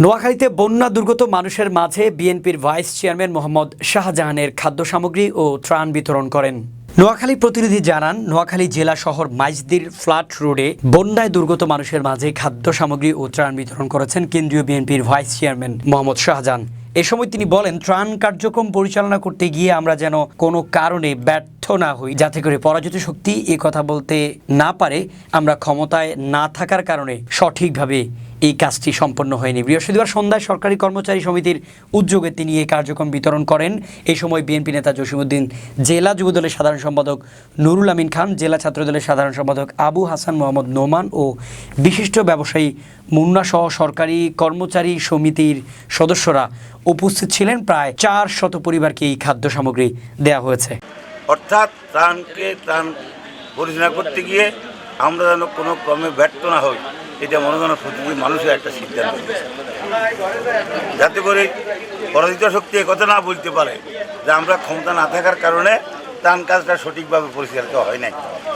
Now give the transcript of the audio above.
নোয়াখালীতে বন্যা দুর্গত মানুষের মাঝে বিএনপির ভাইস চেয়ারম্যান মোহাম্মদ শাহজাহানের খাদ্য সামগ্রী ও ত্রাণ বিতরণ করেন। নোয়াখালী প্রতিনিধি জানান, নোয়াখালী জেলা শহর মাইজদির ফ্ল্যাট রোডে বন্যায় দুর্গত মানুষের মাঝে খাদ্য সামগ্রী ও ত্রাণ বিতরণ করেছেন কেন্দ্রীয় বিএনপির ভাইস চেয়ারম্যান মোহাম্মদ শাহজাহান। এ সময় তিনি বলেন, ত্রাণ কার্যক্রম পরিচালনা করতে গিয়ে আমরা যেন কোনো কারণে ব্যর্থ না হই, যাতে করে পরাজিত শক্তি এ কথা বলতে না পারে আমরা ক্ষমতায় না থাকার কারণে সঠিকভাবে এই কাজটি সম্পন্ন হয়নি। বৃহস্পতিবার সন্ধ্যায় সরকারি কর্মচারী সমিতির উদ্যোগে তিনি এই কার্যক্রম বিতরণ করেন। এই সময় বিএনপি নেতা জসিমউদ্দিন, জেলা যুবদলের সাধারণ সম্পাদক নুরুল আমিন খান, জেলা ছাত্রদলের সাধারণ সম্পাদক আবু হাসান মোহাম্মদ নোমান ও বিশিষ্ট ব্যবসায়ী মুন্না সহ সরকারি কর্মচারী সমিতির সদস্যরা উপস্থিত ছিলেন। প্রায় 400 পরিবারকে এই খাদ্য সামগ্রী দেওয়া হয়েছে। অর্থাৎ ত্রাণ পরিচালনা করতে গিয়ে আমরা যেন কোনো ক্রমে ব্যর্থ না হই, এটা মনে করেন প্রতিটি মানুষের একটা সিদ্ধান্ত, যাতে করে পরাজিত শক্তি একথা না বলতে পারে যে আমরা ক্ষমতা না থাকার কারণে ত্রাণ কাজটা সঠিকভাবে পরিচালিত হয় নাই।